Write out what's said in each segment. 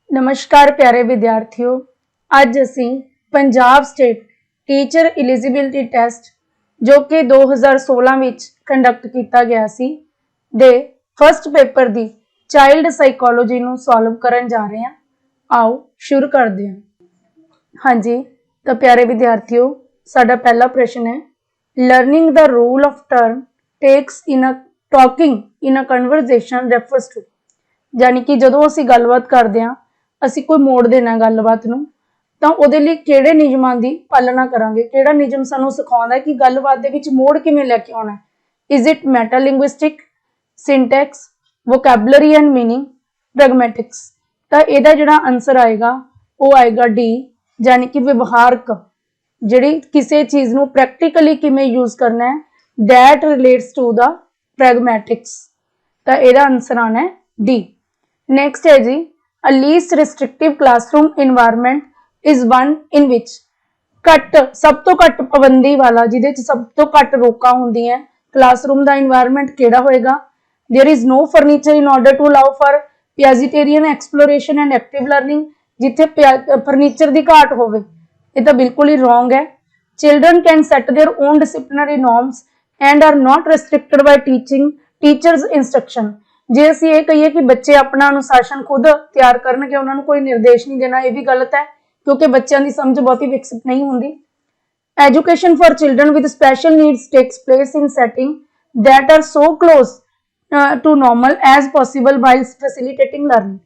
नमस्कार प्यारे विद्यार्थियों, अज असी Punjab state teacher eligibility test जो कि 2016 विच कंडक्ट किया गया सी दे फस्ट पेपर की चाइल्ड साइकोलॉजी नूं सॉल्व करन जा रहे हैं। आओ शुरू करते हैं। हाँ जी, तो प्यारे विद्यार्थियों, साडा पहला प्रश्न है, learning the rule of turn takes in a talking in a conversation refers to, यानी कि जदों असीं गलबात करते हैं, ਅਸੀਂ कोई मोड़ देना गलबात नूं तां उहदे लई किहड़े नियमां दी पालना करांगे, किहड़ा नियम सानूं सिखाउंदा है कि गलबात दे विच मोड़ किवें लैके आउणा है। Is it metalinguistic, syntax, vocabulary and meaning, pragmatics. तां इहदा जिहड़ा आंसर आएगा वो आएगा डी, यानी कि व्यवहारक, जिहड़ी किसी चीज़ नूं प्रैक्टिकली किवें यूज करना है, दैट रिलेट्स टू द प्रैगमैटिक्स। तां इहदा आंसर आना है डी। नेक्स्ट है जी, a least restrictive classroom environment is one in which घट सब तो घट पाबंदी वाला, जिहदे च सब तो घट रोकां हुंदियां, क्लासरूम दा एनवायरनमेंट किहड़ा होएगा। There is no furniture in order to allow for Piagetian exploration and active learning, जिथे फर्नीचर की घाट होवे, ये तो बिल्कुल ही रॉन्ग है। Children can set their own disciplinary norms and are not restricted by teachers instruction. जे असीं ये कहिए कि बच्चे अपना अनुशासन खुद तैयार करनगे, उन्होंने कोई निर्देश नहीं देना, यह भी गलत है, क्योंकि बच्चों की समझ बहुत ही विकसित नहीं होंगी। Education for children with special needs takes place in setting that are so close to normal as possible while facilitating learning.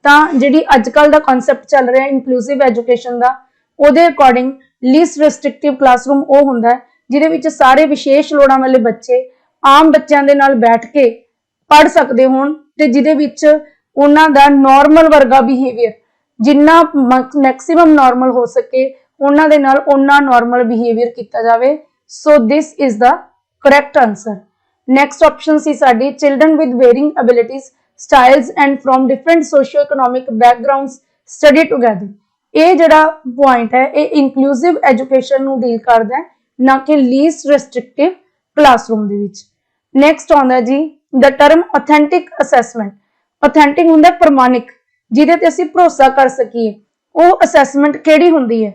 तो जिहड़ी अजकल का कॉन्सैप्ट चल रहा है इंक्लूसिव एजुकेशन का, उहदे अकॉर्डिंग लीस्ट रिस्ट्रिक्टिव क्लासरूम वो हुंदा है जिहदे विच सारे विशेष लोड़ां वाले बच्चे आम बच्चों के नाल बैठ के पढ़ सकते हो, जिहदे विच उन्हां दा नॉर्मल वर्गा बिहेवियर जिन्ना मैक्सिमम नॉर्मल हो सके उन्हां दे नाल उन्ना नॉर्मल बिहेवियर किया जाए। So this is the correct answer. Next option C साडी, children with varying abilities styles and from different socio economic backgrounds study together. ये जिहड़ा पॉइंट है ये इंक्लूसिव एजुकेशन नूं डील करदा है, ना कि लीस्ट रिस्ट्रिक्टिव क्लासरूम दे विच। नैक्सट आउंदा जी the term authentic assessment. Authentic हुंदा प्रमाणिक, जिहदे ते असीं भरोसा कर सकीए, वो असैसमेंट किहड़ी हुंदी है।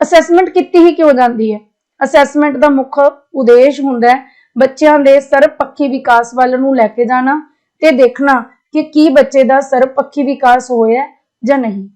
असैसमेंट कीती ही क्यों जाती है। असैसमेंट का मुख्य उद्देश हुंदा है बच्चों के सर्वपक्षी विकास वाल नूं लैके जाना ते देखना कि की बच्चे का सर्वपक्षी विकास होया जां नहीं।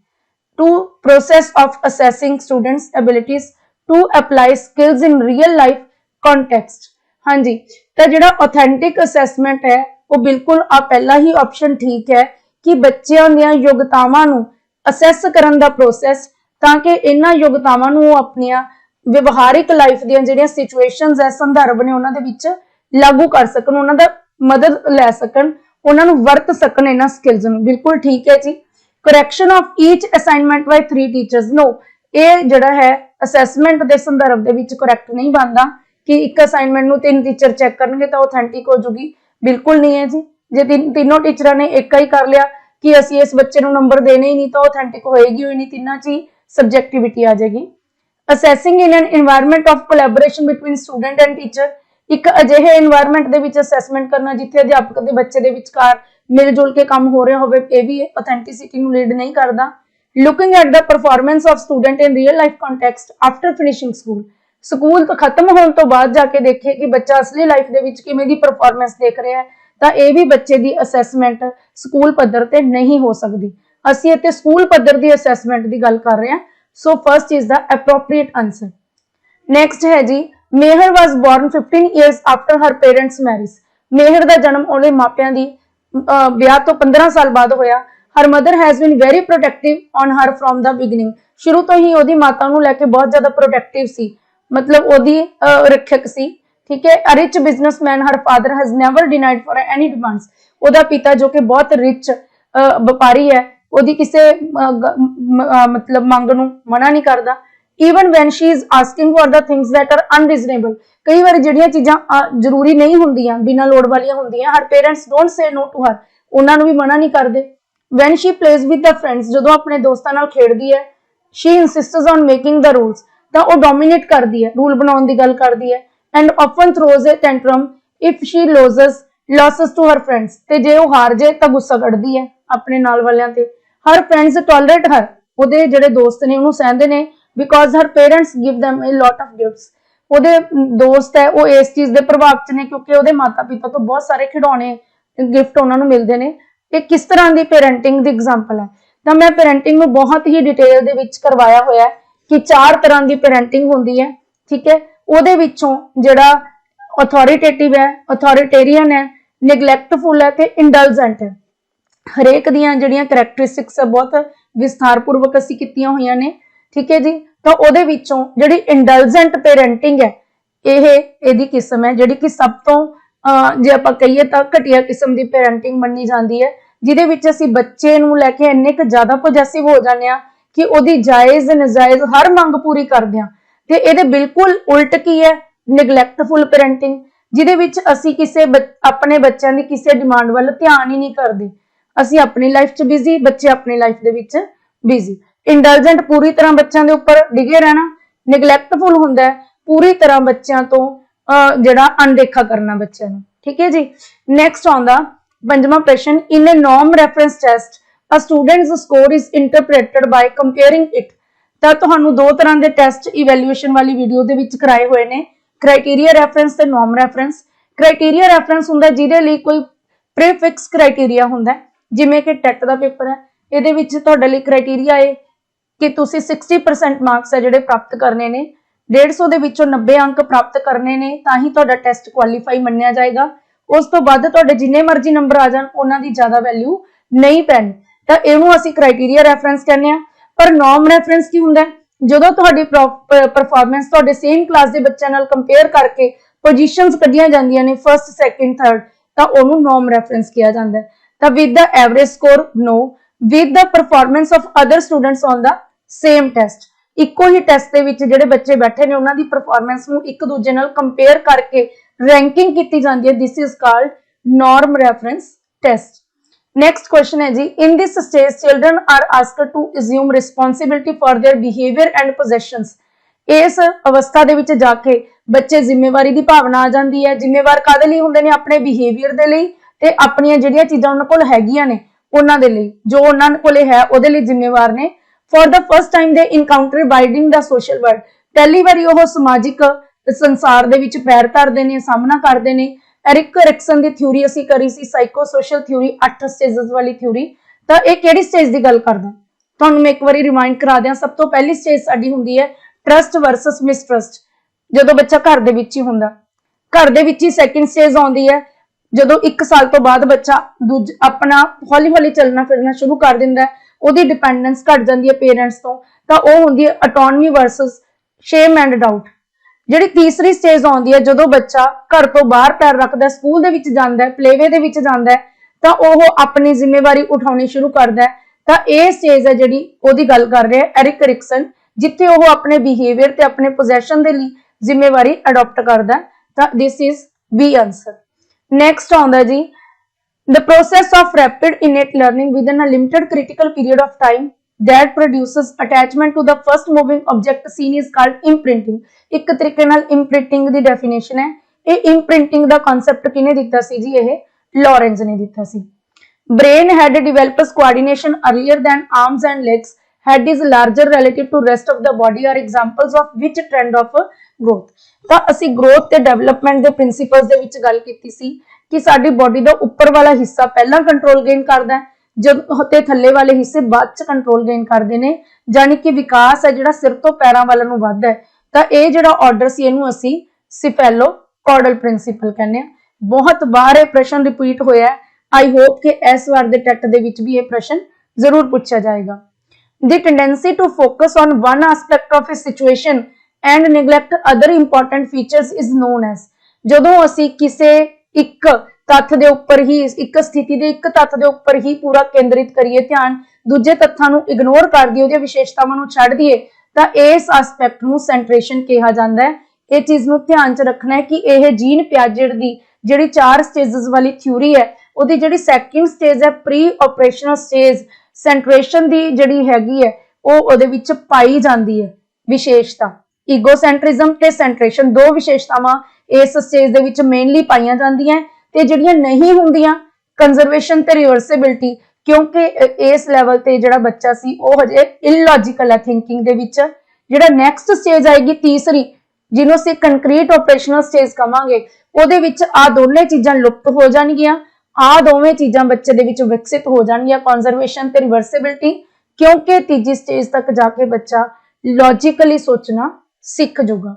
To process of assessing students abilities to apply skills in real life context. हाँ जी, तो जिहड़ा ऑथेंटिक असैसमेंट है वो बिल्कुल आ पहला ही ऑप्शन ठीक है कि बच्चों दीयां योग्यतावां नूं असैस करन दा प्रोसैस, ताकि इन्हां योग्यतावां नूं अपनियां व्यवहारिक लाइफ दीयां जिहड़ियां सिचुएशनस है, संदर्भ ने उन्हां दे विच लागू कर सकन, उन्हां दा मदद लै सकन, उन्हां नूं वरत सकन इन्हां स्किल्स नूं। बिल्कुल ठीक है जी। Correction of each assignment by 3 teachers, no, ये जिहड़ा है असैसमेंट दे संदर्भ दे विच करैक्ट नहीं बनदा कि एक असाइनमेंट नूं 3 टीचर चैक करनगे तो ऑथेंटिक हो जूगी। बिल्कुल नहीं है जी। जे तीनों टीचर ने एक ही कर लिया कि असी इस बच्चे नूं नंबर देने ही नहीं, तो ऑथेंटिक होएगी ही नहीं, तीनों च ही सबजैक्टिविटी आ जाएगी। Assessing in an environment of collaboration between student and teacher, एक अजिहे एनवायरनमेंट दे विच असैसमेंट करना जिथे अध्यापक ते बच्चे दे विचकार मिलजुल के काम हो रहा होवे, ये भी ऑथेंटिसिटी नूं लीड नहीं करता। Looking at the performance of student in real life कॉन्टैक्सट after finishing school, school तो खत्म होने तो बाद जाके देखे कि बच्चा असली लाइफ दे विच किवें दी परफॉर्मेंस देख रहा है, तो यह भी बच्चे की असैसमेंट स्कूल पद्धर ते नहीं हो सकती। असीं इत्थे स्कूल पद्धर की असैसमेंट की गल कर रहे हैं। So first is the appropriate answer. Next है जी, Mehar was born 15 years after her parents marriage. Mehar का जन्म उहदे मापियां दी ब्याह तो 15 साल बाद होया। Her mother has been very protective on her from the beginning, शुरू तो ही ओदी माता नूं लैके बहुत ज्यादा प्रोटेक्टिव सी, मतलब ओदी रक्षक सी, ठीक है। A rich businessman her father has never denied for any demands, ओदा पिता जो कि बहुत रिच व्यापारी है, ओदी किसे मतलब मंग नूं मना नहीं करदा। Even when she is asking for the things that are unreasonable, कई बार जिहड़ियां चीज़ां जरूरी नहीं हुंदियां, बिना लोड़ वालियां हुंदियां, her parents don't say no to her, उन्हां नूं भी मना नहीं करदे। When she plays with the friends, जदों अपने दोस्तां नाल खेडदी है, she insists on making the rules, तो वह डोमीनेट करती है, रूल बनाने की गल करती है। And often throws a tantrum if she loses to her friends, ते जे वो हार जाए तो गुस्सा कढ़दी है अपने नाल वालियां ते। ਹਰ ਫਰੈਂਡਸ ਟੋਲਰੇਟ ਹਰ, ਉਹਦੇ ਜਿਹੜੇ ਦੋਸਤ ਨੇ ਉਹਨੂੰ ਸਹਿੰਦੇ ਨੇ, because her parents give them a lot of gifts। ਉਹਦੇ ਦੋਸਤ ਹੈ ਉਹ ਇਸ ਚੀਜ਼ ਦੇ ਪ੍ਰਭਾਵ ਚ ਨੇ ਕਿਉਂਕਿ ਉਹਦੇ ਮਾਤਾ ਪਿਤਾ ਤੋਂ ਬਹੁਤ ਸਾਰੇ ਖਿਡੌਣੇ ਗਿਫਟ ਉਹਨਾਂ ਨੂੰ ਮਿਲਦੇ ਨੇ। ਇਹ ਕਿਸ ਤਰ੍ਹਾਂ ਦੀ ਪੈਰੈਂਟਿੰਗ ਦੀ ਐਗਜ਼ਾਮਪਲ ਹੈ। ਤਾਂ ਮੈਂ ਪੈਰੈਂਟਿੰਗ ਨੂੰ ਬਹੁਤ ਹੀ ਡਿਟੇਲ ਦੇ ਵਿੱਚ ਕਰਵਾਇਆ ਹੋਇਆ ਹੈ ਕਿ 4 ਤਰ੍ਹਾਂ ਦੀ ਪੈਰੈਂਟਿੰਗ ਹੁੰਦੀ ਹੈ, ਠੀਕ ਹੈ। ਉਹਦੇ ਵਿੱਚੋਂ ਜਿਹੜਾ ਅਥਾਰਟੇਟਿਵ ਹੈ, ਅਥਾਰਟੇਰੀਅਨ ਹੈ, ਨਿਗਲੈਕਟਫੁਲ ਹੈ ਤੇ ਇੰਡਲਜੈਂਟ ਹੈ। ਹਰੇਕ ਦੀਆਂ ਜਿਹੜੀਆਂ ਕਰੈਕਟਰਿਸਟਿਕਸ ਹੈ ਬਹੁਤ ਵਿਸਥਾਰਪੂਰਵਕ ਅਸੀਂ ਕੀਤੀਆਂ ਹੋਈਆਂ ਨੇ, ਠੀਕ ਹੈ ਜੀ। ਤਾਂ ਉਹਦੇ ਵਿੱਚੋਂ ਜਿਹੜੀ ਇੰਡਲਜੈਂਟ ਪੈਰੈਂਟਿੰਗ ਹੈ ਇਹਦੀ ਕਿਸਮ ਹੈ ਜਿਹੜੀ ਕਿ ਸਭ ਤੋਂ ਜੇ ਆਪਾਂ ਕਹੀਏ ਤਾਂ ਘਟੀਆ ਕਿਸਮ ਦੀ ਪੈਰੈਂਟਿੰਗ ਮੰਨੀ ਜਾਂਦੀ ਹੈ, ਜਿਹਦੇ ਵਿੱਚ ਅਸੀਂ ਬੱਚੇ ਨੂੰ ਲੈ ਕੇ ਇੰਨੇ ਕੁ ਜ਼ਿਆਦਾ ਪੋਜੈਸਿਵ ਹੋ ਜਾਂਦੇ ਆ ਕਿ ਉਹਦੀ ਜਾਇਜ਼ ਨਜਾਇਜ਼ ਹਰ ਮੰਗ ਪੂਰੀ ਕਰਦੇ ਆ। ਤੇ ਇਹਦੇ ਬਿਲਕੁਲ ਉਲਟ ਕੀ ਹੈ, ਨਿਗਲੈਕਟਫੁਲ ਪੈਰੈਂਟਿੰਗ, ਜਿਹਦੇ ਵਿੱਚ ਅਸੀਂ ਆਪਣੇ ਬੱਚਿਆਂ ਦੀ ਕਿਸੇ ਡਿਮਾਂਡ ਵੱਲ ਧਿਆਨ ਹੀ ਨਹੀਂ ਕਰਦੇ। ਅਸੀਂ ਆਪਣੀ ਲਾਈਫ 'ਚ ਬਿਜ਼ੀ, ਬੱਚੇ ਆਪਣੀ ਲਾਈਫ ਦੇ ਵਿੱਚ ਬਿਜ਼ੀ। ਇੰਡਲਜੈਂਟ ਪੂਰੀ ਤਰ੍ਹਾਂ ਬੱਚਿਆਂ ਦੇ ਉੱਪਰ ਡਿੱਗੇ ਰਹਿਣਾ, ਨਿਗਲੈਕਟਫੁਲ ਹੁੰਦਾ ਹੈ ਪੂਰੀ ਤਰ੍ਹਾਂ ਬੱਚਿਆਂ ਤੋਂ ਜਿਹੜਾ ਅਣਦੇਖਾ ਕਰਨਾ ਬੱਚਿਆਂ ਨੂੰ, ਠੀਕ ਹੈ ਜੀ। ਨੈਕਸਟ ਆਉਂਦਾ 5ਵਾਂ ਪ੍ਰਸ਼ਨ, in a norm reference test a students score is interpreted by comparing it. ਤਾਂ ਤੁਹਾਨੂੰ 2 ਤਰ੍ਹਾਂ ਦੇ ਟੈਸਟ ਇਵੈਲੂਏਸ਼ਨ ਵਾਲੀ ਵੀਡੀਓ ਦੇ ਵਿੱਚ ਕਰਾਏ ਹੋਏ ਨੇ, ਕ੍ਰਾਈਟੇਰੀਆ ਰੈਫਰੈਂਸ ਤੇ ਨੋਰਮ ਰੈਫਰੈਂਸ। ਕ੍ਰਾਈਟੇਰੀਆ ਰੈਫਰੈਂਸ ਹੁੰਦਾ ਜਿਹਦੇ ਲਈ ਕੋਈ ਪ੍ਰੀਫਿਕਸ ਕ੍ਰਾਈਟੇਰੀਆ ਹੁੰਦਾ, ਜਿਵੇਂ ਕਿ ਟੈਟ ਦਾ ਪੇਪਰ ਹੈ, ਇਹਦੇ ਵਿੱਚ ਤੁਹਾਡੇ ਲਈ ਕ੍ਰਾਈਟੇਰੀਆ ਹੈ ਕਿ ਤੁਸੀਂ 60% ਮਾਰਕਸ ਹੈ ਜਿਹੜੇ ਪ੍ਰਾਪਤ ਕਰਨੇ ਨੇ, 150 ਦੇ ਵਿੱਚੋਂ 90 ਅੰਕ ਪ੍ਰਾਪਤ ਕਰਨੇ ਨੇ ਤਾਂ ਹੀ ਤੁਹਾਡਾ ਟੈਸਟ ਕੁਆਲੀਫਾਈ ਮੰਨਿਆ ਜਾਏਗਾ। ਉਸ ਤੋਂ ਬਾਅਦ ਤੁਹਾਡੇ ਜਿੰਨੇ ਮਰਜ਼ੀ ਨੰਬਰ ਆ ਜਾਣ ਉਹਨਾਂ ਦੀ ਜ਼ਿਆਦਾ ਵੈਲਿਊ ਨਹੀਂ ਪੈਣੀ, ਤਾਂ ਇਹਨੂੰ ਅਸੀਂ ਕ੍ਰਾਈਟੇਰੀਆ ਰੈਫਰੈਂਸ ਕਹਿੰਦੇ ਆ। ਪਰ ਨੋਰਮ ਰੈਫਰੈਂਸ ਕੀ ਹੁੰਦਾ, ਜਦੋਂ ਤੁਹਾਡੀ ਪਰਫਾਰਮੈਂਸ ਤੁਹਾਡੇ ਸੇਮ ਕਲਾਸ ਦੇ ਬੱਚਿਆਂ ਨਾਲ ਕੰਪੇਅਰ ਕਰਕੇ ਪੋਜੀਸ਼ਨਸ ਕੱਢੀਆਂ ਜਾਂਦੀਆਂ ਨੇ ਫਰਸਟ, ਸੈਕੰਡ, ਥਰਡ, ਤਾਂ ਉਹਨੂੰ ਨੋਰਮ ਰੈਫਰੈਂਸ ਕਿਹਾ ਜਾਂਦਾ ਹੈ। ਤਾਂ with the average score no, with the performance of other students on the same test, ਇੱਕੋ ਹੀ ਟੈਸਟ ਦੇ ਵਿੱਚ ਜਿਹੜੇ ਬੱਚੇ ਬੈਠੇ ਨੇ ਉਹਨਾਂ ਦੀ ਪਰਫਾਰਮੈਂਸ ਨੂੰ ਇੱਕ ਦੂਜੇ ਨਾਲ ਕੰਪੇਅਰ ਕਰਕੇ ਰੈਂਕਿੰਗ ਕੀਤੀ ਜਾਂਦੀ ਹੈ। This is called norm reference test. Next question है जी, in this stage children are asked to assume responsibility for their behaviour and possessions. इस अवस्था दे विच जाके बच्चे जिम्मेवारी की भावना आ जाती है। जिम्मेवार कादे लई हुंदे ने, अपने बिहेवियर दे लई ते अपनियां जिहड़ियां चीज़ां उन्हां कोल हैगियां ने उन्हां दे लई, जो उन्हां कोले है उहदे लई जिम्मेवार ने। For the first time they encounter biding the social world, पहली बारी ओह समाजिक संसार दे विच पैर धरदे ने, सामना करदे ने। एरिक एरिक्सन की थ्योरी असी करी सी, साइको सोशल थ्योरी, 8 स्टेजेस वाली थ्योरी। तो ये किहड़ी स्टेज की गल करदा, तुहानूं मैं एक बारी रिमाइंड करा दियां। सब तो पहली स्टेज साडी हुंदी है ट्रस्ट वर्सस मिसट्रस्ट, जदों बच्चा घर दे विच ही हुंदा। घर दे विच ही सैकेंड स्टेज आउंदी है जदों 1 साल तो बाद बच्चा अपना हौली हौली चलना फिरना शुरू कर दिंदा है, उहदी डिपेंडेंस घट जांदी है पेरेंट्स तो। तां ओह हुंदी है autonomy versus shame and doubt. ਜਿਹੜੀ ਤੀਸਰੀ ਸਟੇਜ ਆਉਂਦੀ ਹੈ ਜਦੋਂ ਬੱਚਾ ਘਰ ਤੋਂ ਬਾਹਰ ਪੈਰ ਰੱਖਦਾ, ਸਕੂਲ ਦੇ ਵਿੱਚ ਜਾਂਦਾ ਹੈ, ਪਲੇਵੇ ਦੇ ਵਿੱਚ ਜਾਂਦਾ ਹੈ, ਤਾਂ ਉਹ ਆਪਣੀ ਜ਼ਿੰਮੇਵਾਰੀ ਉਠਾਉਣੀ ਸ਼ੁਰੂ ਕਰਦਾ ਹੈ। ਤਾਂ ਇਹ ਸਟੇਜ ਹੈ ਜਿਹੜੀ ਉਹਦੀ ਗੱਲ ਕਰ ਰਿਹਾ ਐਰਿਕ ਐਰਿਕਸਨ, ਜਿੱਥੇ ਉਹ ਆਪਣੇ ਬਿਹੇਵੀਅਰ ਤੇ ਆਪਣੇ ਪੋਜੈਸ਼ਨ ਦੇ ਲਈ ਜ਼ਿੰਮੇਵਾਰੀ ਅਡਾਪਟ ਕਰਦਾ ਹੈ। ਤਾਂ this is B answer. Next ਆਉਂਦਾ ਜੀ, the process of rapid innate learning within a limited critical period of time that produces attachment to the first moving object seen is called imprinting। एक तरीके नाल imprinting दी definition है। ये imprinting दा concept किने दिता सी जी, ये लॉरेंज ने दिता सी। brain head develops coordination earlier than arms and legs, head is larger relative to rest of the body are examples of which trend of growth। ਤਾਂ ਅਸੀਂ growth ਤੇ development ਦੇ principles ਦੇ ਵਿੱਚ ਗੱਲ ਕੀਤੀ ਸੀ ਕਿ ਸਾਡੀ body ਦਾ ਉੱਪਰ ਵਾਲਾ ਹਿੱਸਾ ਪਹਿਲਾਂ ਕੰਟਰੋਲ ਗੇਨ ਕਰਦਾ ਹੈ, जब ते थल्ले वाले हिस्से बाद च कंट्रोल गेन करते हैं, जानी कि विकास है जिहड़ा सिर तो पैरां वाल नूं वधदा है। तां इह जिहड़ा ऑर्डर सी इहनूं असीं सिफेलो कॉर्डल प्रिंसीपल कहने आ। बहुत बार यह प्रश्न रिपीट होया है, आई होप कि इस बार दे टैट दे विच भी यह प्रश्न जरूर पूछा जाएगा। The tendency to focus on one aspect of a situation and neglect other important features is known as. जदों असीं किसे एक तत्थ दे उपर ही, एक स्थिति दे एक तत्थ दे उपर ही पूरा केंद्रित करिए ध्यान, दूजे तत्थां नूं इग्नोर कर दिए, उहदी विशेषतावां नूं छड्ड दिए, तां इस एस्पेक्ट नूं सेंट्रेशन कहा जांदा है। इस चीज़ नूं ध्यान च रखना है कि यह जीन पियाजेट दी जिहड़ी 4 स्टेजेस वाली थ्योरी है, उहदी जिहड़ी सैकेंड स्टेज है प्री ऑपरेशनल स्टेज, सेंट्रेशन दी जिहड़ी हैगी है वो उहदे विच पाई जांदी है विशेषता। ईगोसेंट्रिज्म ते सेंट्रेशन 2 विशेषतावां इस स्टेज दे विच मेनली पाईयां जांदियां ते ਜਿਹੜੀਆਂ नहीं ਹੁੰਦੀਆਂ कंजरवेशन ते रिवर्सिबिलिटी, क्योंकि इस लैवल ते जिहड़ा बच्चा सी वो हजे इलॉजिकल है थिंकिंग दे विच। जिहड़ा नैक्सट स्टेज आएगी तीसरी, जिन्हों असीं कंक्रीट ऑपरेशनल स्टेज कहांगे, ਉਹਦੇ ਵਿੱਚ ਆ ਦੋਨੇ ਚੀਜ਼ਾਂ ਲੁप्त ਹੋ ਜਾਣਗੀਆਂ। ਆ ਦੋਵੇਂ ਚੀਜ਼ਾਂ ਬੱਚੇ ਦੇ ਵਿੱਚ ਵਿਕਸਿਤ ਹੋ ਜਾਣਗੀਆਂ, ਕਨਜ਼ਰਵੇਸ਼ਨ ਤੇ ਰਿਵਰਸਿਬਿਲਟੀ, ਕਿਉਂਕਿ ਤੀਜੀ ਸਟੇਜ ਤੱਕ ਜਾ ਕੇ ਬੱਚਾ ਲੌਜੀਕਲੀ ਸੋਚਣਾ ਸਿੱਖ ਜਾਊਗਾ।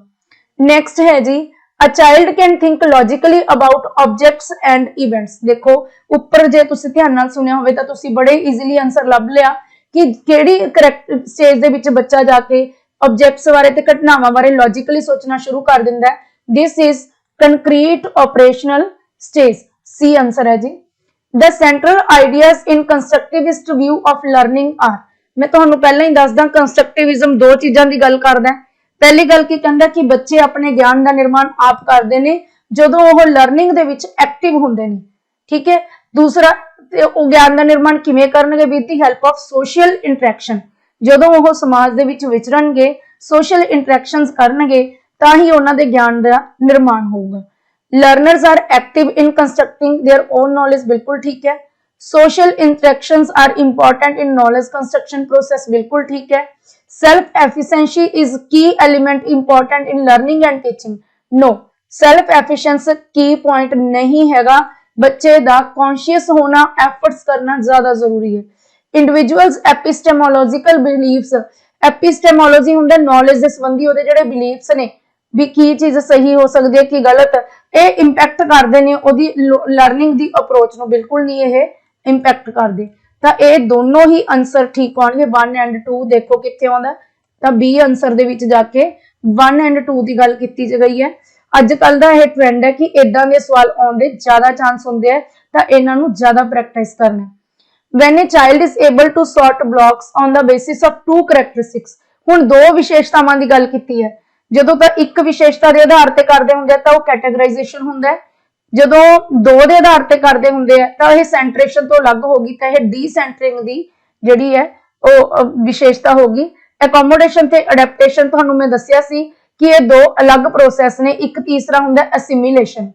ਨੈਕਸਟ ਹੈ ਜੀ, A child can think logically about objects and events। देखो ऊपर जे तुसी ध्यान नाल सुनिया होवे तां तुसी बड़े इजीली आंसर लभ लिया कि किहड़ी करैक्ट स्टेज दे विच बच्चा जाके ऑब्जेक्ट्स बारे ते घटनावां बारे लॉजिकली सोचना शुरू कर दिंदा है। This is concrete operational stage, C answer है जी। The central ideas in constructivist view of learning are. मैं तुहानू पहले ही दसदा, कंस्ट्रक्टिविज्म दो चीज़ां दी गल करदा है। पहली गल की कहंदा कि बच्चे अपने ज्ञान का निर्माण आप करते हैं जदों वो लर्निंग दे विच एक्टिव होंदे ने, ठीक है। दूसरा वो ज्ञान का निर्माण किवें करनगे, with the help of social interaction. जदों वो समाज दे विच विचरनगे, सोशल इंटरैक्शनस करनगे, तां ही उन्हां दे ज्ञान का निर्माण होगा। Learners are active in constructing their own knowledge, बिल्कुल ठीक है। Social interactions are important in knowledge construction process, बिल्कुल ठीक है। Self efficiency is key element important in learning and teaching, no. Self efficiency key point नहीं हैगा, बच्चे दा कॉन्शियस होना, एफर्ट्स करना ज्यादा जरूरी है। इंडिविजुअल्स एपिस्टेमोलॉजिकल बिलीव्स, एपिस्टेमोलॉजी हुंदा नॉलेज दे संबंधी ओहदे जिहड़े बिलीव्स ने भी की चीज सही हो सकती है कि गलत, ये इंपैक्ट करते हैं ओहदी लर्निंग दी अप्रोच नो, बिल्कुल नहीं ये इंपैक्ट करते। तो ये दोनों ही आंसर ठीक होंगे, 1 एंड 2। देखो कित्थे आउंदा, तो बी आंसर दे विच जाके 1 एंड 2 की गल की गई है। अजकल का यह ट्रेंड है कि इदां दे सवाल आउंदे ज्यादा चांस होंदे है, तो इन्हां नूं ज्यादा प्रैक्टिस करना। When a child is able to sort blocks on the basis of 2 characteristics, हुण दो विशेषतावां दी गल कीती है। जदों तां एक विशेषता दे आधार ते करदे हुंदे तां वो कैटेगराइजेशन हुंदा है, जदों दो दे आधार ते करदे हुंदे आ तां ये सेंट्रेशन तो अलग होगी, तां ये डीसेंटरिंग दी जिहड़ी है वो विशेषता होगी। एकोमोडेशन ते अडेप्टेशन तुहानूं मैं दस्सिया सी कि ये दो अलग प्रोसैस ने। एक तीसरा हुंदा assimilation.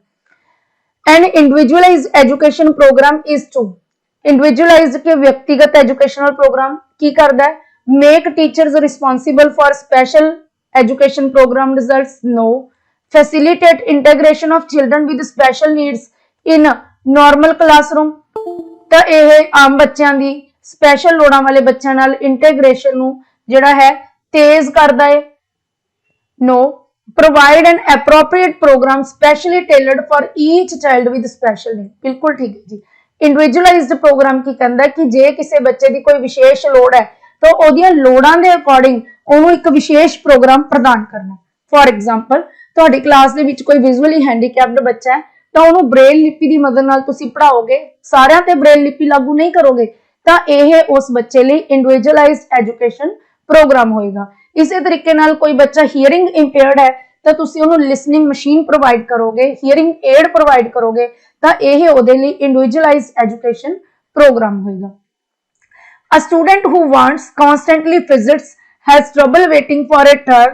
An individualised education programme is to, individualised के व्यक्तिगत एजुकेशनल प्रोग्राम की करदा है, make teachers responsible for special education programme results, no. Facilitate integration of children with special needs in normal classroom, तो यह आम बच्चों की स्पेशल लोड़ां वाले बच्चों नाल इंटीग्रेशन नूं जिहड़ा है तेज करदा है, no. Provide an appropriate programme specially tailored for each child with special need, बिल्कुल ठीक है जी। इंडिविजुअलाइज्ड प्रोग्राम की कहता है कि जे किसी बच्चे की कोई विशेष लोड़ है तो ओहदियां लोड़ां दे अकॉर्डिंग उहनूं एक विशेष प्रोग्राम प्रदान करना। फॉर एग्जाम्पल तुहाडी क्लास दे विच कोई विजुअली हैंडीकैप्ड बच्चा है तो उहनूं ब्रेल लिपि की मदद नाल तुसीं पढ़ाओगे, सारियां ते ब्रेल लिपि लागू नहीं करोगे, तो यह उस बच्चे लिए इंडिविजुअलाइज्ड एजुकेशन प्रोग्राम होएगा। इसी तरीके नाल कोई बच्चा हीयरिंग इंपेयर्ड है तो तुसीं उहनूं लिसनिंग मशीन प्रोवाइड करोगे, हीयरिंग एड प्रोवाइड करोगे, तो यह उहदे लिए इंडिविजुअलाइज्ड एजुकेशन प्रोग्राम होएगा। A student who wants constantly visits, has trouble waiting for a turn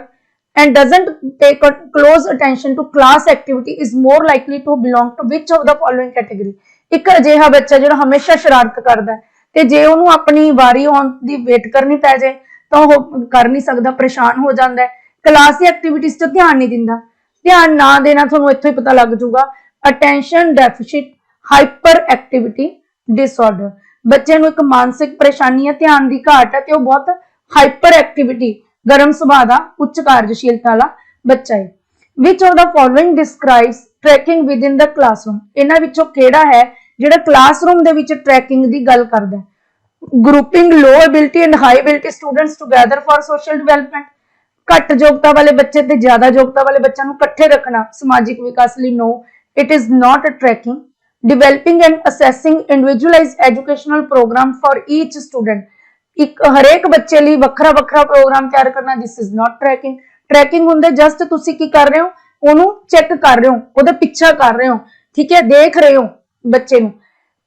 and doesn't take a close attention to class activity is more likely to belong to which of the following category। एक अजिहा बच्चा जो हमेशा शरारत करता है ते जे उन्होंने अपनी वारी आउण दी वेट करनी पै जाए तो वह कर नहीं सकता, परेशान हो जाता है, क्लास की एक्टिविटीज च ध्यान नहीं दिंदा। ध्यान ना देना तुहानूं इत्थों ही पता लग जाऊगा, attention deficit hyperactivity disorder. बच्चे नूं एक मानसिक परेशानी है, ध्यान की घाट है, तो बहुत हाइपर एक्टिविटी गर्म सुभाव का उच्च कार्यशीलता वाला बच्चा है। Which of the following describes tracking within the classroom, इन्हां विचों किहड़ा है जिहड़ा क्लासरूम दे विच ट्रैकिंग की गल करदा है। Grouping low ability and high ability students together for social development, घट योग्यता वाले बच्चे ते ज्यादा योग्यता वाले बच्चों को इकट्ठे रखना समाजिक विकास लिए, no, it is not a tracking. Developing and assessing individualised educational programme for each student, एक हरेक बच्चे लिए वखरा वखरा प्रोग्राम तैयार करना, this is not tracking. Tracking हुंदे जस्ट तुसी की कर रहे हो, ओनू चेक कर रहे हो, ओहदा पिछा कर रहे हो, ठीक है, देख रहे हो बच्चे नू।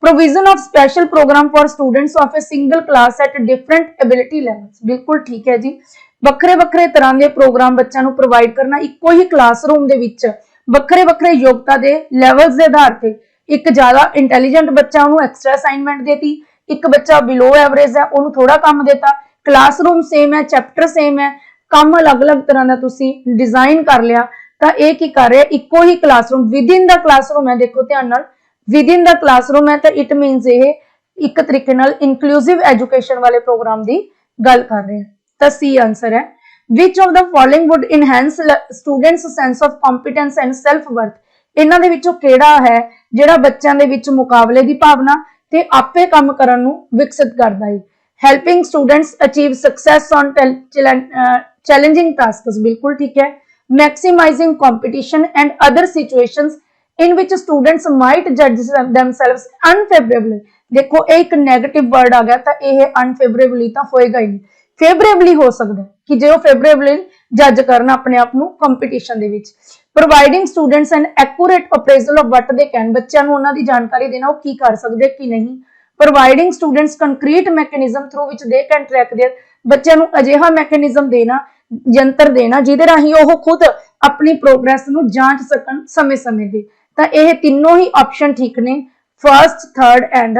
Provision of special programme for students of a single class at different ability levels, बिल्कुल ठीक है जी। वखरे वखरे तरह के प्रोग्राम बच्चों को प्रोवाइड करना इको ही क्लासरूम दे विच वखरे वखरे योग्यता के लैवल्स के आधार पर, एक ज्यादा इंटैलीजेंट बच्चा उन्होंने एक्सट्रा असाइनमेंट देती, एक बच्चा बिलो एवरेज है उन्होंने थोड़ा काम देता, क्लासरूम सेम है, चैप्टर सेम है, काम अलग अलग तरह का तुसी डिजाइन कर लिया तो ये की कर रहे इको ही classroom within the classroom है। देखो ध्यान नाल विद इन द क्लासरूम है तो इट मीनस ये एक तरीके नाल इंक्लूसिव एजुकेशन वाले प्रोग्राम की गल कर रहे हैं। तो सी आंसर है which of the following would enhance students sense of competence and self worth. इन्हां दे विचों किहड़ा है जिहड़ा बच्चों दे विच मुकाबले की भावना ते आपे काम करन नूं विकसित करदा है। Helping students achieve success on challenging tasks, बिल्कुल ठीक है। Maximising competition and other situations in which students might जज देमसेल्व्स अनफेवरेबली। देखो एक नैगेटिव वर्ड आ गया तो यह अनफेवरेबली तो होएगा ही नहीं, फेवरेबली हो सकता है कि जो फेवरेबली जज करना अपने आप को competition they which. Providing students an accurate appraisal of what they can, बच्चों को उन्होंने जानकारी देना वो की कर सकते कि नहीं। Providing students concrete mechanism through which they can track their, बच्चों को अजिहा मैकेनिज्म देना, यंत्र देना जिहदे राही वो खुद अपनी प्रोग्रेस नूं जांच सकन समय समय ते। तो यह तीनों ही ऑप्शन ठीक ने, first, third and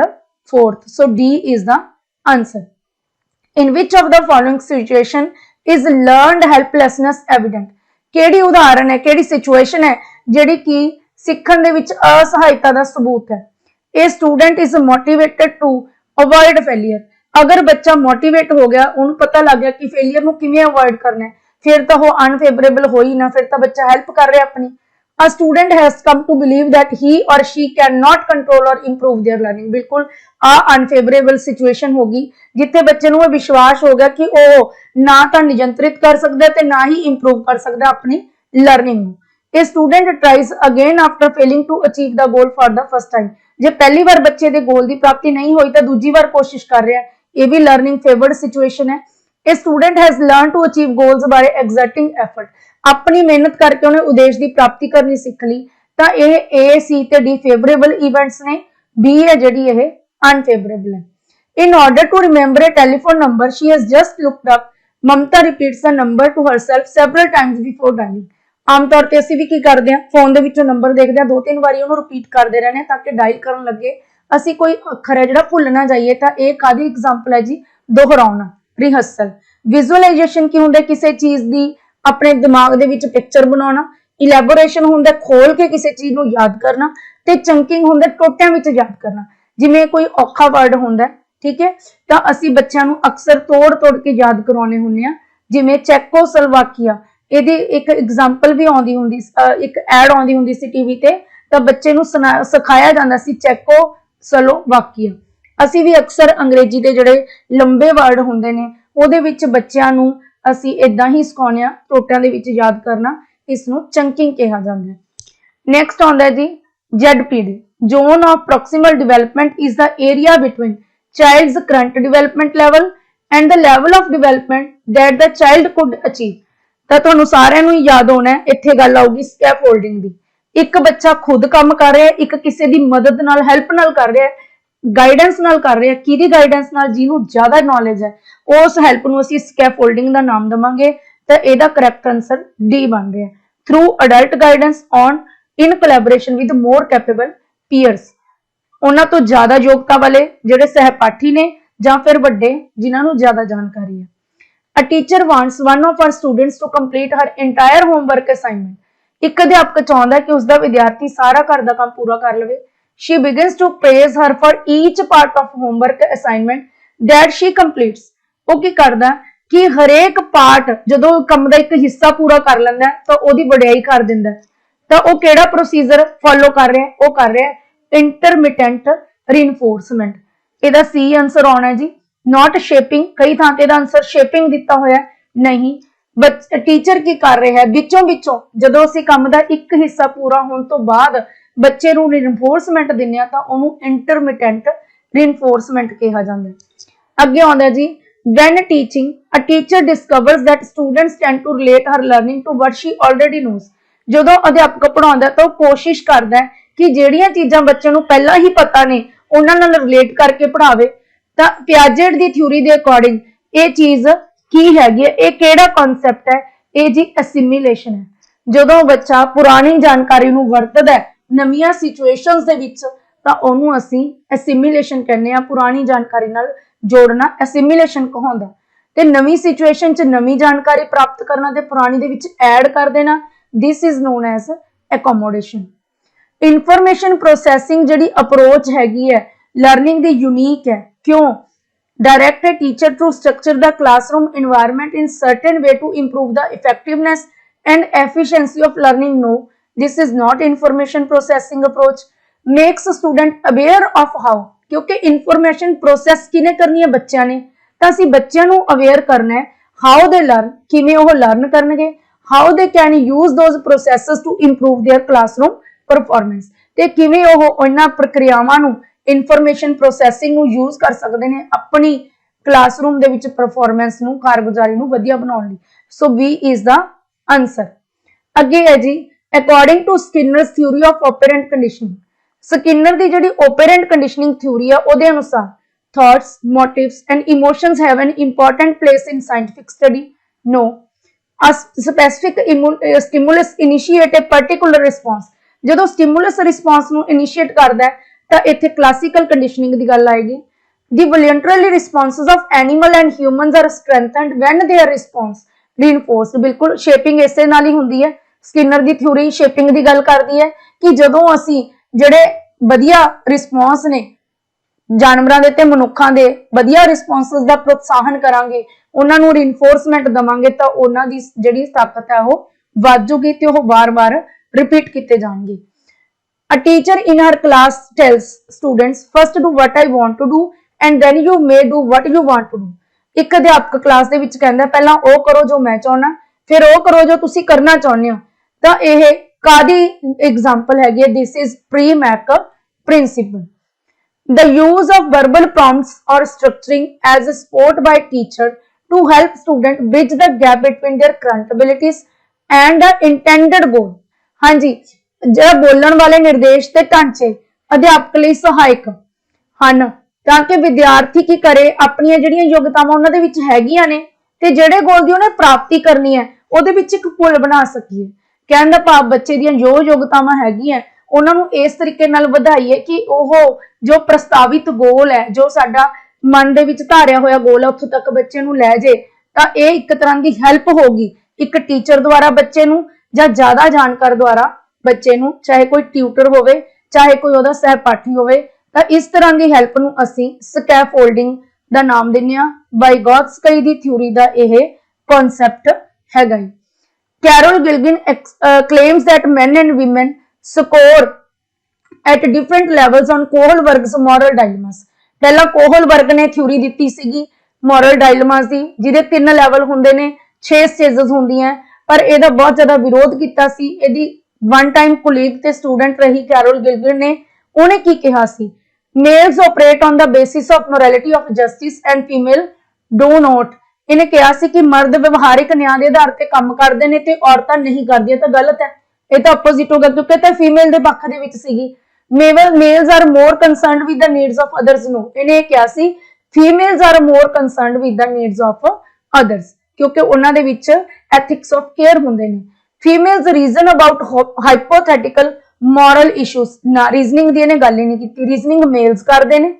fourth. So D is the answer. In which of the following situation is learned helplessness evident. केड़ी उदाहरण है, केड़ी सिचुएशन है जिहड़ी कि सीखण दे विच असहायता दा सबूत है। A student is motivated to avoid failure. अगर बच्चा मोटिवेट हो गया, उन्हें पता लग गया कि फेलियर को किवें अवॉइड करना है, फिर तो वो अनफेवरेबल हो ही ना, फिर तो बच्चा हेल्प कर रहा है अपनी। A student has come to believe that he or she cannot control or improve their learning। बिल्कुल अनफेवरेबल सिचुएशन होगी जिथे बच्चे को विश्वास हो गया कि वो ना तो नियंत्रित कर सकता है ना ही इंप्रूव कर सकता अपनी learning. A student tries again after failing to achieve the goal for the first time. जे पहली बार बच्चे के गोल की प्राप्ति नहीं हुई तो दूजी बार कोशिश कर रहा है, ये भी लर्निंग फेवर्ड सिचुएशन है। A student has learn to achieve goals by exerting effort. अपनी मेहनत करके उन्हें उद्देश्य की प्राप्ति करनी सीख ली, तो यह ए सी ते डी फेवरेबल इवेंट्स ने, बी है जिहड़ी यह अनफेवरेबल है। In order to remember a telephone number she has just looked up, Mamta repeats the number to herself several times before dialling. आमतौर पर असं भी की करते हैं, फोन के विचों नंबर देखते हैं, 2-3 बार उन्होंने रिपीट करते रहने ताकि डायल करन लगे असी कोई अखर है जिहड़ा भुल ना जाइए। तो यह कादी एग्जाम्पल है जी, दोहराउणा, रिहर्सल। विजुअलाइजेशन की हुंदा किसी चीज की अपने दिमाग दे विच पिक्चर बनाना, इलैबोरेशन हुंदा खोल के किसी चीज को याद करना, ते चंकिंग हुंदा टोटियां विच याद करना। जिवें कोई औखा वर्ड हुंदा, ठीक है, तो असी बच्चों को अक्सर तोड़ तोड़ के याद करवाने हुंदे आ। जिवें चेकोस्लोवाकिया, इहदी एक एग्जाम्पल भी आउंदी हुंदी, एक ऐड आउंदी हुंदी सी टीवी ते, तो बच्चे नूं सिखाया जांदा सी चेकोस्लोवाकिया। असी भी अक्सर अंग्रेजी के जिहड़े लंबे वर्ड हुंदे ने उहदे विच बच्चों को असी इदा ही सिखाने, टोटियां दे विच याद करना, इसनूं चंकिंग कहा जाता है। नैक्सट आउंदा है जी ZPD, zone of proximal development is the area between child's current development level and the level of development that the child could achieve. तो तुहानूं सारिआं नूं याद होना है, इत्थे गल आऊगी स्कैफोल्डिंग दी। एक बच्चा खुद काम कर रहा है, एक किसी की मदद नाल हेल्प नाल कर रहा है, गाइडेंस नाल कर रहे हैं। किहदी गाइडेंस नाल? जिन्हों ज्यादा नॉलेज है उस हेल्प नूं असीं स्कैफोल्डिंग का नाम देवांगे। तो इहदा करैक्ट आंसर डी बन रहा है। Through adult guidance on in collaboration with more capable peers, उन्हां तो ज्यादा योग्यता वाले जिहड़े सहपाठी ने जां फिर वड्डे जिन्हां नूं ज्यादा जानकारी है। A teacher wants one of her students to complete her entire homework assignment. एक अध्यापक चाहुंदा है कि उसका विद्यार्थी सारा घर का काम पूरा कर लवे। She begins to praise her for each part of homework assignment that she completes। वो की करदा कि हरेक पार्ट जदों काम दा एक हिस्सा पूरा कर लैंदा है तो ओदी वडियाई कर दिंदा है। तो वो केड़ा प्रोसीजर फॉलो कर रहा है? वो कर रहा है इंटरमिटेंट रिइनफोर्समेंट। इहदा सी आंसर आना है जी, नॉट शेपिंग। कई थां ते इहदा आंसर शेपिंग दिता होया नहीं। टीचर की कर रहा है विचों विचों जदों असीं काम दा एक हिस्सा पूरा होने तो बाद बच्चे नूं रिइनफोर्समेंट दिंदे आ तां ओनूं इंटरमिटेंट रिइनफोर्समेंट कहा जांदा है। अगे आउंदा जी when teaching a teacher discovers that students tend to relate her learning to what she already knows. जदों अध्यापक पढ़ाउंदा तो कोशिश करदा है कि जिहड़ियां चीज़ां बच्चे नूं पहला ही पता ने उन्हां नाल रिलेट करके पढ़ावे। तां पियाजेट दी थ्योरी दे अकॉर्डिंग ये चीज़ की हैगी है, ये केड़ा कॉन्सैप्ट है? ये जी एसिमिलेशन है। जदों बच्चा पुरानी जानकारी नूं वरतदा है नवीं सिचुएशनस दे विच ਤਾਂ ਉਹਨੂੰ ਅਸੀਂ ਐਸਿਮੀਲੇਸ਼ਨ ਕਹਿੰਦੇ ਆ, ਪੁਰਾਣੀ ਜਾਣਕਾਰੀ ਨਾਲ ਜੋੜਨਾ ਐਸਿਮੀਲੇਸ਼ਨ ਕਹਾਉਂਦਾ। ਤੇ ਨਵੀਂ ਸਿਚੁਏਸ਼ਨ 'ਚ ਨਵੀਂ ਜਾਣਕਾਰੀ ਪ੍ਰਾਪਤ ਕਰਨਾ ਤੇ ਪੁਰਾਣੀ ਦੇ ਵਿੱਚ ਐਡ ਕਰ ਦੇਣਾ, this is known as accommodation. Information processing ਜਿਹੜੀ ਅਪਰੋਚ ਹੈਗੀ ਹੈ ਲਰਨਿੰਗ ਦੀ ਯੂਨੀਕ ਹੈ। ਕਿਉਂ? direct a teacher to structure the classroom environment in certain way to improve the effectiveness and efficiency of learning. No, this is not information processing approach. Makes student aware of how, क्योंकि information process किने करनी है बच्चों ने, तो असी बच्चों को aware करना है how they learn, किमें वो learn करनगे, how they can use those processes to improve their classroom performance, ते किमें वो उन्हां प्रक्रियावां नूं इनफॉर्मेशन प्रोसैसिंग ਨੂੰ यूज कर सकते हैं अपनी क्लासरूम ਦੇ ਵਿੱਚ परफॉर्मेंस ਨੂੰ ਕਾਰਗੁਜ਼ਾਰੀ ਨੂੰ ਵਧੀਆ ਬਣਾਉਣ ਲਈ। So B is the answer. ਅੱਗੇ ਹੈ ਜੀ according to Skinner's theory of operant conditioning. Skinner ਦੀ ਜਿਹੜੀ ऑपरेंट कंडीशनिंग थ्योरी ਹੈ ਉਹਦੇ ਅਨੁਸਾਰ thoughts, motives and emotions have an important place in scientific study. No, a specific stimulus initiate a particular response। ਜਦੋਂ stimulus response ਨੂੰ initiate ਕਰਦਾ ਹੈ ਤਾਂ ਇੱਥੇ ਕਲਾਸੀਕਲ ਕੰਡੀਸ਼ਨਿੰਗ ਦੀ ਗੱਲ ਆਏਗੀ। The voluntarily responses of animal and humans are strengthened when their response reinforced। ਬਿਲਕੁਲ shaping ਇਸੇ ਨਾਲ ਹੀ ਹੁੰਦੀ ਹੈ। ਸਕਿਨਰ ਦੀ ਥਿਊਰੀ ਸ਼ੇਪਿੰਗ ਦੀ ਗੱਲ ਕਰਦੀ ਹੈ ਕਿ ਜਦੋਂ ਅਸੀਂ ਜਿਹੜੇ ਵਧੀਆ ਰਿਸਪੌਂਸ ਨੇ ਜਾਨਵਰਾਂ ਦੇ ਤੇ ਮਨੁੱਖਾਂ ਦੇ ਵਧੀਆ ਰਿਸਪੌਂਸਸ ਦਾ ਪ੍ਰੋਤਸਾਹਨ ਕਰਾਂਗੇ, ਉਹਨਾਂ ਨੂੰ ਰੀਇਨਫੋਰਸਮੈਂਟ ਦਵਾਂਗੇ ਤਾਂ ਉਹਨਾਂ ਦੀ ਜਿਹੜੀ ਤਾਕਤ ਹੈ ਉਹ ਵੱਧ ਜੂਗੀ ਤੇ ਉਹ ਵਾਰ-ਵਾਰ ਰਿਪੀਟ ਕੀਤੇ ਜਾਣਗੇ। A teacher in her class tells students, first do what I want to do and then you may do what you want to do। ਇੱਕ ਅਧਿਆਪਕ ਕਲਾਸ ਦੇ ਵਿੱਚ ਕਹਿੰਦਾ ਪਹਿਲਾਂ ਉਹ ਕਰੋ ਜੋ ਮੈਂ ਚਾਹੁੰਦਾ, ਫਿਰ ਉਹ ਕਰੋ ਜੋ ਤੁਸੀਂ ਕਰਨਾ ਚਾਹੁੰਦੇ ਹੋ। ਤਾਂ ਇਹ ਕਾਦੀ ਐਗਜ਼ਾਮਪਲ ਹੈਗੀ ਹੈ? This is Premack principle. The use of verbal prompts or structuring as a support by teacher to help student bridge the gap between their current abilities and the intended goal। ਹਾਂਜੀ, ਜਿਹੜਾ ਬੋਲਣ ਵਾਲੇ ਨਿਰਦੇਸ਼ ਤੇ ਢਾਂਚੇ ਅਧਿਆਪਕ ਲਈ ਸਹਾਇਕ ਹਨ ਤਾਂ ਕਿ ਵਿਦਿਆਰਥੀ ਕੀ ਕਰੇ, ਆਪਣੀਆਂ ਜਿਹੜੀਆਂ ਯੋਗਤਾਵਾਂ ਉਹਨਾਂ ਦੇ ਵਿੱਚ ਹੈਗੀਆਂ ਨੇ ਤੇ ਜਿਹੜੇ ਗੋਲ ਦੀ ਉਹਨੇ ਪ੍ਰਾਪਤੀ ਕਰਨੀ ਹੈ ਉਹਦੇ ਵਿੱਚ ਇੱਕ ਪੁਲ ਬਣਾ ਸਕੀਏ। ਕਹਿਣ ਦਾ ਭਾਵ ਬੱਚੇ ਦੀਆਂ ਜੋ ਯੋਗਤਾਵਾਂ ਹੈਗੀਆਂ ਉਹਨਾਂ ਨੂੰ ਇਸ ਤਰੀਕੇ ਨਾਲ ਵਧਾਈਏ ਕਿ ਉਹ ਜੋ ਪ੍ਰਸਤਾਵਿਤ ਗੋਲ ਹੈ, ਜੋ ਸਾਡਾ ਮਨ ਦੇ ਵਿੱਚ ਧਾਰਿਆ ਹੋਇਆ ਗੋਲ ਹੈ, ਉੱਥੋਂ ਤੱਕ ਬੱਚੇ ਨੂੰ ਲੈ ਜੇ। ਤਾਂ ਇਹ ਇੱਕ ਤਰ੍ਹਾਂ ਦੀ ਹੈਲਪ ਹੋਗੀ ਇੱਕ ਟੀਚਰ ਦੁਆਰਾ ਬੱਚੇ ਨੂੰ ਜਾਂ ਜ਼ਿਆਦਾ ਜਾਣਕਾਰ ਦੁਆਰਾ ਬੱਚੇ ਨੂੰ, ਚਾਹੇ ਕੋਈ ਟਿਊਟਰ ਹੋਵੇ ਚਾਹੇ ਕੋਈ ਉਹਦਾ ਸਹਿਪਾਠੀ ਹੋਵੇ। ਤਾਂ ਇਸ ਤਰ੍ਹਾਂ ਦੀ ਹੈਲਪ ਨੂੰ ਅਸੀਂ ਸਕੈਫੋਲਡਿੰਗ ਦਾ ਨਾਮ ਦਿੰਦੇ ਹਾਂ। ਵਾਈਗੋਟਸਕੀ ਦੀ ਥਿਊਰੀ ਦਾ ਇਹ ਕਨਸੈਪਟ ਹੈਗਾ। Carol Gilligan claims that men and women score at different levels on ਕੋਹਲਬਰਗ's moral dilemmas। ਪਹਿਲਾਂ ਕੋਹਲਬਰਗ ਨੇ ਥਿਊਰੀ ਦਿੱਤੀ ਸੀਗੀ moral dilemmas ਦੀ, ਜਿਹਦੇ 3 ਲੈਵਲ ਹੁੰਦੇ ਨੇ, 6 ਸਟੇਜਸ ਹੁੰਦੀਆਂ, ਪਰ ਇਹਦਾ ਬਹੁਤ ਜ਼ਿਆਦਾ ਵਿਰੋਧ ਕੀਤਾ ਸੀ। ਇਹਦੀ ਵਨ ਟਾਈਮ ਕੁਲੀਗ ਤੇ ਸਟੂਡੈਂਟ ਰਹੀ ਕੈਰੋਲ ਗਿਲਗਿਨ ਨੇ। ਉਹਨੇ ਕੀ ਕਿਹਾ ਸੀ? Males operate on the basis of morality of justice and female do not. ਇਹਨੇ ਕਿਹਾ ਸੀ ਕਿ ਮਰਦ ਵਿਵਹਾਰਿਕ ਨਿਆਂ ਦੇ ਆਧਾਰ ਤੇ ਕੰਮ ਕਰਦੇ ਨੇ ਤੇ ਔਰਤਾਂ ਨਹੀਂ ਕਰਦੀਆਂ, ਤਾਂ ਗਲਤ ਹੈ। ਇਹ ਤਾਂ ਆਪੋਜ਼ਿਟ ਹੋ ਗਿਆ ਕਿਉਂਕਿ ਤਾਂ ਫੀਮੇਲ ਦੇ ਪੱਖ ਦੇ ਵਿੱਚ ਸੀਗੀ। Males are more concerned with the needs of others. ਨੂੰ ਇਹਨੇ ਕਿਹਾ ਸੀ females are more concerned with the needs of others, ਕਿਉਂਕਿ ਉਹਨਾਂ ਦੇ ਵਿੱਚ ਐਥਿਕਸ ਆਫ ਕੇਅਰ ਹੁੰਦੇ ਨੇ। Females reason about hypothetical moral issues. ਨਾ ਰੀਜ਼ਨਿੰਗ ਦੀ ਇਹਨੇ ਗੱਲ ਹੀ ਨਹੀਂ ਕੀਤੀ, ਰੀਜ਼ਨਿੰਗ ਮੇਲਸ ਕਰਦੇ ਨੇ,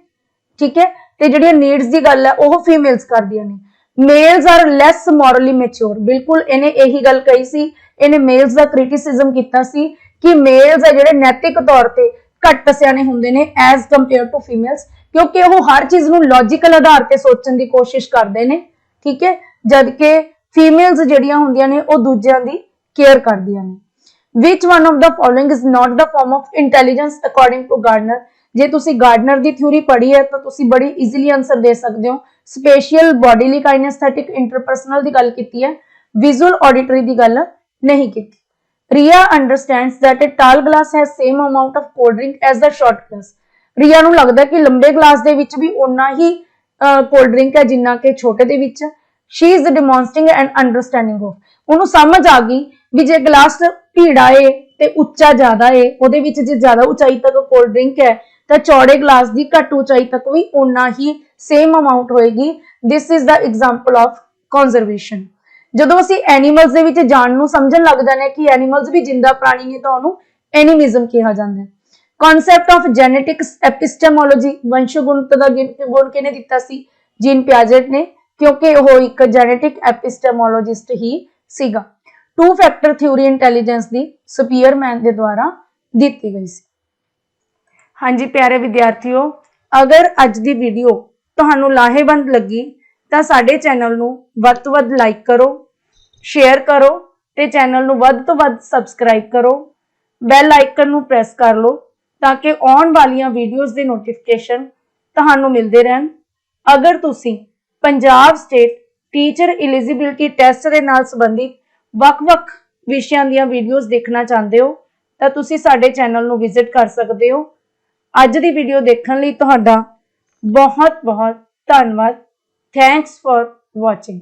ਠੀਕ ਹੈ, ਤੇ ਜਿਹੜੀਆਂ ਨੀਡਸ ਦੀ ਗੱਲ ਹੈ ਉਹ ਫੀਮੇਲਸ ਕਰਦੀਆਂ ਨੇ। ਮੇਲਸ ਆਰ ਲੈਸ ਮੋਰਲੀ ਮੈਚੁਰ। ਬਿਲਕੁਲ ਇਹਨੇ ਇਹੀ ਗੱਲ ਕਹੀ ਸੀ। ਇਹਨੇ ਮੇਲਸ ਦਾ ਕ੍ਰਿਟਿਸਿਜ਼ਮ ਕੀਤਾ ਸੀ ਕਿ ਮੇਲਸ ਹੈ ਜਿਹੜੇ ਨੈਤਿਕ ਤੌਰ ਤੇ ਘੱਟ ਸਿਆਣੇ ਹੁੰਦੇ ਨੇ ਐਜ਼ ਕੰਪੇਅਰ ਟੂ ਫੀਮੇਲਸ, ਕਿਉਂਕਿ ਉਹ ਹਰ ਚੀਜ਼ ਨੂੰ ਲੌਜੀਕਲ ਆਧਾਰ ਤੇ ਸੋਚਣ ਦੀ ਕੋਸ਼ਿਸ਼ ਕਰਦੇ ਨੇ, ਠੀਕ ਹੈ, ਜਦਕਿ ਫੀਮੇਲਸ ਜਿਹੜੀਆਂ ਹੁੰਦੀਆਂ ਨੇ ਉਹ ਦੂਜਿਆਂ ਦੀ ਕੇਅਰ ਕਰਦੀਆਂ ਨੇ। Which one of the following is not the form of intelligence according to Gardner? ਜੇ ਤੁਸੀਂ ਗਾਰਡਨਰ ਦੀ ਥਿਊਰੀ ਪੜ੍ਹੀ ਹੈ ਤਾਂ ਤੁਸੀਂ ਬੜੀ ਈਜ਼ੀਲੀ ਆਨਸਰ ਦੇ ਸਕਦੇ ਹੋ। ਸਪੇਸ਼ੀਅਲ, ਬੋਡੀਲੀ, ਕਾਈਨੈਸਥੈਟਿਕ, ਇੰਟਰਪਰਸਨਲ ਦੀ ਗੱਲ ਕੀਤੀ ਹੈ, ਵਿਜ਼ੂਅਲ ਆਡਿਟਰੀ ਦੀ ਗੱਲ ਨਹੀਂ ਕੀਤੀ। Ria understands that a tall glass has same amount of cold drink as the short glass। ਰੀਆ ਨੂੰ ਲੱਗਦਾ ਕਿ ਲੰਬੇ ਗਲਾਸ ਦੇ ਵਿੱਚ ਵੀ ਓਨਾ ਹੀ ਕੋਲਡ ਡਰਿੰਕ ਹੈ ਜਿੰਨਾ ਕਿ ਛੋਟੇ ਦੇ ਵਿੱਚ। She is demonstrating an understanding of। ਉਹਨੂੰ ਸਮਝ ਆ ਗਈ ਵੀ ਜੇ ਗਲਾਸ ਭੀੜਾ ਏ ਤੇ ਉੱਚਾ ਜ਼ਿਆਦਾ ਏ, ਉਹਦੇ ਵਿੱਚ ਜੇ ਜ਼ਿਆਦਾ ਉਚਾਈ ਤੱਕ ਕੋਲਡ ਡਰਿੰਕ ਹੈ ਤਾਂ ਚੌੜੇ ਗਲਾਸ ਦੀ ਘੱਟ ਉਚਾਈ ਤੱਕ ਵੀ ਓਨਾ ਹੀ ਸੇਮ ਅਮਾਉਂਟ ਹੋਏਗੀ। This is the example of conservation. ਜਦੋਂ ਅਸੀਂ ਐਨੀਮਲਸ ਦੇ ਵਿੱਚ ਜਾਣ ਨੂੰ ਸਮਝਣ ਲੱਗ ਜਾਂਦੇ ਹਾਂ ਕਿ ਐਨੀਮਲਸ ਵੀ ਜਿੰਦਾ ਪ੍ਰਾਣੀ ਨੇ ਤਾਂ ਉਹਨੂੰ ਐਨੀਮਿਜ਼ਮ ਕਿਹਾ ਜਾਂਦਾ ਹੈ। ਕਨਸੈਪਟ ਆਫ ਜੈਨੇਟਿਕਸ ਐਪਿਸਟੇਮੋਲੋਜੀ, ਵੰਸ਼ ਗੁਣਤ ਦਾ ਗੁਣ ਕਿਹਨੇ ਦਿੱਤਾ ਸੀ? ਜੀਨ ਪਿਆਜੇਟ ਨੇ, ਕਿਉਂਕਿ ਉਹ ਇੱਕ ਜੈਨੇਟਿਕ ਐਪਿਸਟੇਮੋਲੋਜਿਸਟ ਹੀ ਸੀਗਾ। ਟੂ ਫੈਕਟਰ ਥਿਊਰੀ ਇੰਟੈਲੀਜੈਂਸ ਦੀ ਸਪੀਅਰਮੈਨ ਦੇ ਦੁਆਰਾ ਦਿੱਤੀ ਗਈ ਸੀ। ਹਾਂਜੀ ਪਿਆਰੇ ਵਿਦਿਆਰਥੀਓ, ਅਗਰ ਅੱਜ ਦੀ ਵੀਡੀਓ ਤੁਹਾਨੂੰ ਲਾਹੇਵੰਦ ਲੱਗੀ ਤਾਂ ਸਾਡੇ ਚੈਨਲ ਨੂੰ ਵੱਧ ਤੋਂ ਵੱਧ ਲਾਈਕ ਕਰੋ, ਸ਼ੇਅਰ ਕਰੋ ਤੇ ਚੈਨਲ ਨੂੰ ਵੱਧ ਤੋਂ ਵੱਧ ਸਬਸਕ੍ਰਾਈਬ ਕਰੋ। ਬੈਲ ਆਈਕਨ ਨੂੰ ਪ੍ਰੈਸ ਕਰ ਲਓ ਤਾਂ ਕਿ ਆਉਣ ਵਾਲੀਆਂ ਵੀਡੀਓਜ਼ ਦੇ ਨੋਟੀਫਿਕੇਸ਼ਨ ਤੁਹਾਨੂੰ ਮਿਲਦੇ ਰਹਿਣ। ਅਗਰ ਤੁਸੀਂ Punjab state teacher eligibility test ਦੇ ਨਾਲ ਸੰਬੰਧਿਤ ਵੱਖ-ਵੱਖ ਵਿਸ਼ਿਆਂ ਦੀਆਂ ਵੀਡੀਓਜ਼ ਦੇਖਣਾ ਚਾਹੁੰਦੇ ਹੋ ਤਾਂ ਤੁਸੀਂ ਸਾਡੇ ਚੈਨਲ ਨੂੰ ਵਿਜ਼ਿਟ ਕਰ ਸਕਦੇ ਹੋ। ਅੱਜ ਦੀ ਵੀਡੀਓ ਦੇਖਣ ਲਈ ਤੁਹਾਡਾ ਬਹੁਤ-ਬਹੁਤ ਧੰਨਵਾਦ। Thanks for watching.